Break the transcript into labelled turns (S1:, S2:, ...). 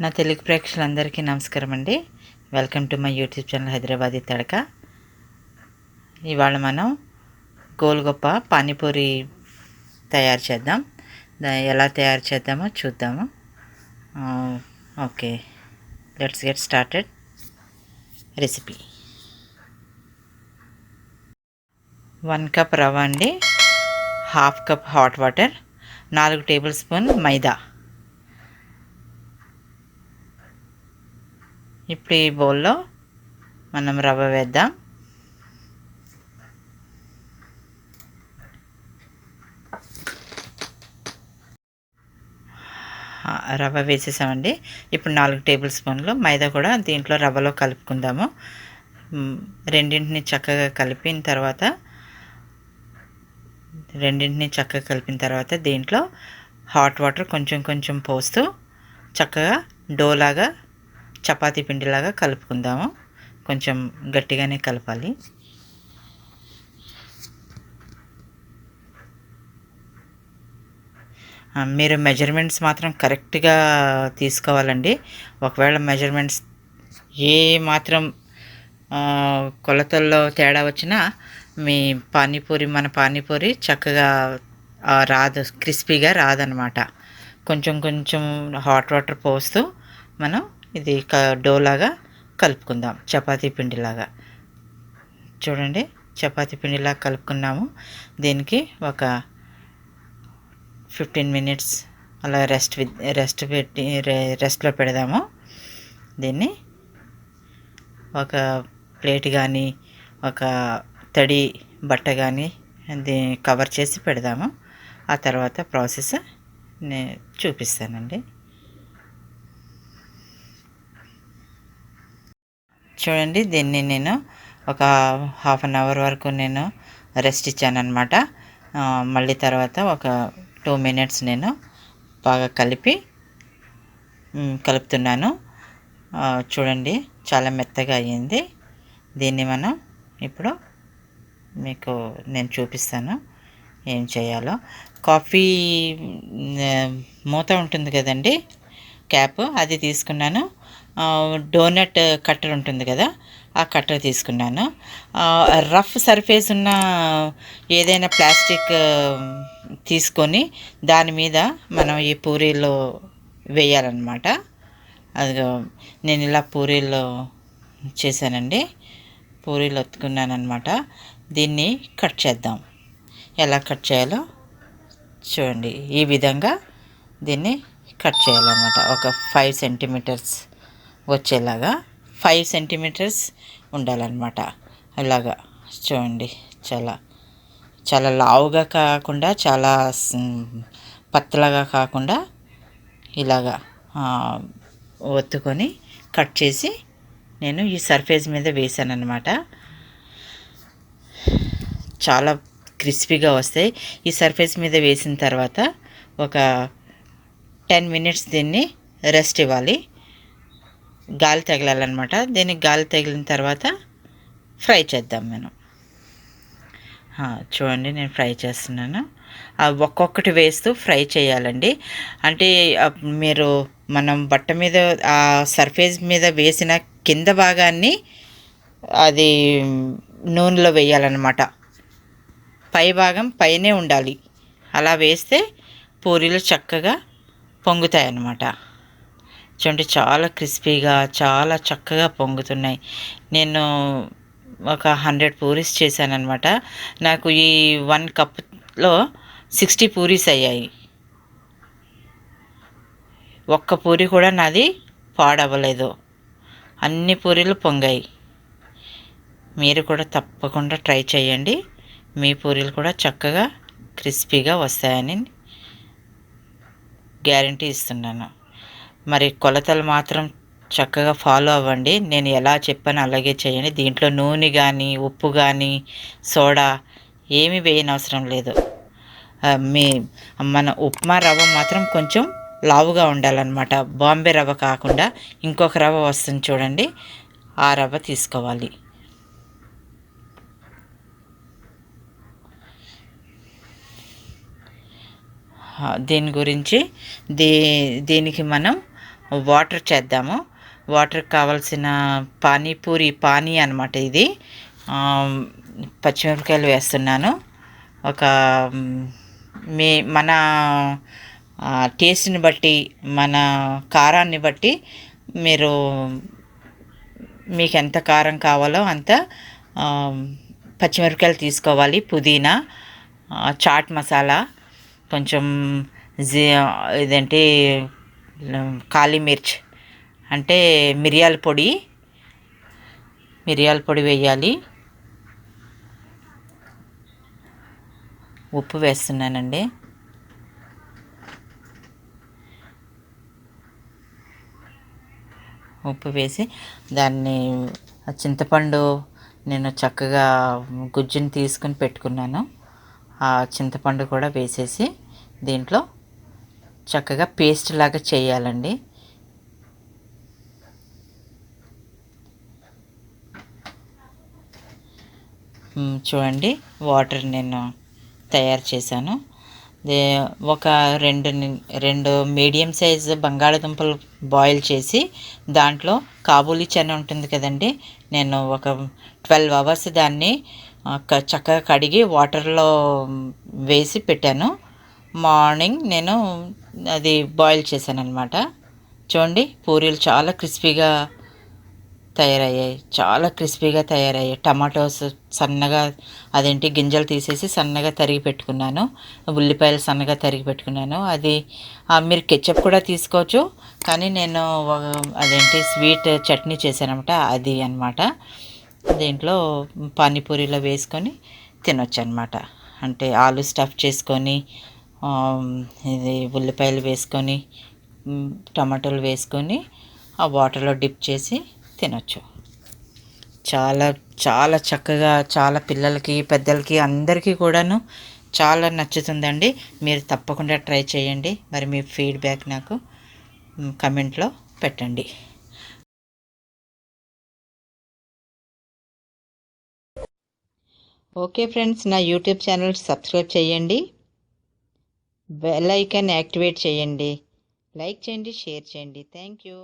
S1: నా తెలుగు ప్రేక్షకులందరికీ నమస్కారం అండి. Welcome to my YouTube channel Hyderabadi Tadaka. ఇవాళ మనం గోల్గప్ప పానీపూరి తయారు చేద్దాం. ఎలా తయారు చేద్దామో చూద్దాము. Okay, let's get started. Recipe: 1 cup రవ్వ అండి, 1/2 cup hot water, 4 tablespoon మైదా. ఇప్పుడు ఈ బౌల్లో మనం రవ్వ వేద్దాం. రవ్వ వేసేసామండి. ఇప్పుడు 4 టేబుల్ స్పూన్లు మైదా కూడా దీంట్లో రవ్వలో కలుపుకుందాము. రెండింటిని చక్కగా కలిపిన తర్వాత దీంట్లో హాట్ వాటర్ కొంచెం కొంచెం పోస్తూ చక్కగా డోలాగా, చపాతీ పిండిలాగా కలుపుకుందాము. కొంచెం గట్టిగానే కలపాలి. మీరు మెజర్మెంట్స్ మాత్రం కరెక్ట్గా తీసుకోవాలండి. ఒకవేళ మెజర్మెంట్స్ ఏ మాత్రం కొలతల్లో తేడా వచ్చినా మీ మన పానీపూరి చక్కగా రాదు, క్రిస్పీగా రాదనమాట. కొంచెం కొంచెం హాట్ వాటర్ పోస్తూ మనం ఇది డోలాగా కలుపుకుందాం, చపాతీ పిండిలాగా. చూడండి, చపాతీ పిండిలాగా కలుపుకున్నాము. దీనికి ఒక 15 మినిట్స్ అలా రెస్ట్లో పెడదాము. దీన్ని ఒక ప్లేట్ కానీ, ఒక తడి బట్ట కానీ కవర్ చేసి పెడదాము. ఆ తర్వాత ప్రాసెస్ నేను చూపిస్తానండి. చూడండి, దీన్ని నేను ఒక 1/2 అవర్ వరకు నేను రెస్ట్ ఇచ్చానమాట. మళ్ళీ తర్వాత ఒక 2 మినిట్స్ నేను బాగా కలుపుతున్నాను. చూడండి, చాలా మెత్తగా అయ్యింది. దీన్ని మనం ఇప్పుడు మీకు నేను చూపిస్తాను ఏం చేయాలో. కాఫీ మూత ఉంటుంది కదండి, క్యాప్, అది తీసుకున్నాను. డోనట్ కట్టర్ ఉంటుంది కదా, ఆ కట్టర్ తీసుకున్నాను. రఫ్ సర్ఫేస్ ఉన్న ఏదైనా ప్లాస్టిక్ తీసుకొని దాని మీద మనం ఈ పూరీలో వేయాలన్నమాట. అది నేను ఇలా పూరీలో చేశానండి, పూరీలు ఒత్తుకున్నాను అనమాట. దీన్ని కట్ చేద్దాం. ఎలా కట్ చేయాలో చూడండి. ఈ విధంగా దీన్ని కట్ చేయాలన్నమాట. ఒక 5 సెంటీమీటర్స్ వచ్చేలాగా 5 సెంటీమీటర్స్ ఉండాలన్నమాట. అలాగా చూడండి, చాలా చాలా లావుగా కాకుండా, చాలా పత్తలాగా కాకుండా ఇలాగా ఒత్తుకొని కట్ చేసి నేను ఈ సర్ఫేస్ మీద వేసాను అనమాట. చాలా క్రిస్పీగా వస్తాయి. ఈ సర్ఫేస్ మీద వేసిన తర్వాత ఒక 10 మినిట్స్ దీన్ని రెస్ట్ ఇవ్వాలి, గాలి తగలాలన్నమాట. దీనికి గాలి తగిలిన తర్వాత ఫ్రై చేద్దాం మనం. చూడండి, నేను ఫ్రై చేస్తున్నాను. ఒక్కొక్కటి వేస్తూ ఫ్రై చేయాలండి. అంటే మనం బట్ట మీద ఆ సర్ఫేస్ మీద వేసిన కింద భాగాన్ని అది నూనెలో వేయాలన్నమాట. పై భాగం పైనే ఉండాలి. అలా వేస్తే పూరీలు చక్కగా పొంగుతాయి అన్నమాట. చూడండి, చాలా క్రిస్పీగా, చాలా చక్కగా పొంగుతున్నాయి. నేను ఒక 100 పూరీస్ చేశానన్నమాట. నాకు ఈ 1 కప్లో 60 పూరీస్ అయ్యాయి. ఒక్క పూరి కూడా నాది పాడవ్వలేదు, అన్ని పూరీలు పొంగాయి. మీరు కూడా తప్పకుండా ట్రై చేయండి. మీ పూరీలు కూడా చక్కగా క్రిస్పీగా వస్తాయని గ్యారంటీ ఇస్తున్నాను. మరి కొలతలు మాత్రం చక్కగా ఫాలో అవ్వండి. నేను ఎలా చెప్పానో అలాగే చేయండి. దీంట్లో నూనె కానీ, ఉప్పు కానీ, సోడా ఏమీ వేయనవసరం లేదు. మన ఉప్మా రవ్వ మాత్రం కొంచెం లావుగా ఉండాలన్నమాట. బాంబే రవ్వ కాకుండా ఇంకొక రవ్వ వస్తుంది చూడండి, ఆ రవ్వ తీసుకోవాలి. దీని గురించి దీనికి మనం వాటర్ చేద్దాము. వాటర్కి కావాల్సిన పానీ అనమాట ఇది. పచ్చిమిరపకాయలు వేస్తున్నాను. ఒక మన టేస్ట్ని బట్టి, మన కారాన్ని బట్టి మీరు మీకు ఎంత కారం కావాలో అంత పచ్చిమిరపకాయలు తీసుకోవాలి. పుదీనా, చాట్ మసాలా, కొంచెం ఇదేంటి కాళీ మిర్చ్ అంటే మిరియాల పొడి వేయాలి. ఉప్పు వేస్తున్నానండి. ఉప్పు వేసి దాన్ని చింతపండు నేను చక్కగా గుజ్జుని తీసుకుని పెట్టుకున్నాను. ఆ చింతపండు కూడా వేసేసి దీంట్లో చక్కగా పేస్ట్ లాగా చేయాలండి. చూడండి, వాటర్ నేను తయారు చేశాను. ఒక రెండు మీడియం సైజు బంగాళదుంపలు బాయిల్ చేసి దాంట్లో కాబూలీ చనా ఉంటుంది కదండి, నేను ఒక 12 అవర్స్ దాన్ని చక్కగా కడిగి వాటర్లో వేసి పెట్టాను. మార్నింగ్ నేను అది బాయిల్ చేశాను అనమాట. చూడండి, పూరీలు చాలా క్రిస్పీగా తయారయ్యాయి. టమాటోస్ సన్నగా గింజలు తీసేసి సన్నగా తరిగి పెట్టుకున్నాను. ఉల్లిపాయలు సన్నగా తరిగి పెట్టుకున్నాను. అది మీరు కెచప్ కూడా తీసుకోవచ్చు, కానీ నేను స్వీట్ చట్నీ చేశానమాట, అది అనమాట. దీంట్లో పానీపూరిలో వేసుకొని తినొచ్చు అనమాట. అంటే ఆలు స్టఫ్ చేసుకొని ఇది ఉల్లిపాయలు వేసుకొని టమాటోలు వేసుకొని ఆ వాటర్లో డిప్ చేసి తినొచ్చు. చాలా చాలా చక్కగా, చాలా పిల్లలకి, పెద్దలకి, అందరికీ కూడాను చాలా నచ్చుతుందండి. మీరు తప్పకుండా ట్రై చేయండి. మరి మీ ఫీడ్బ్యాక్ నాకు కమెంట్లో పెట్టండి. ఓకే ఫ్రెండ్స్, నా యూట్యూబ్ ఛానల్ సబ్స్క్రైబ్ చేయండి. బెల్ ఐకాన్ యాక్టివేట్ చేయండి. లైక్ చేయండి, షేర్ చేయండి. Thank you.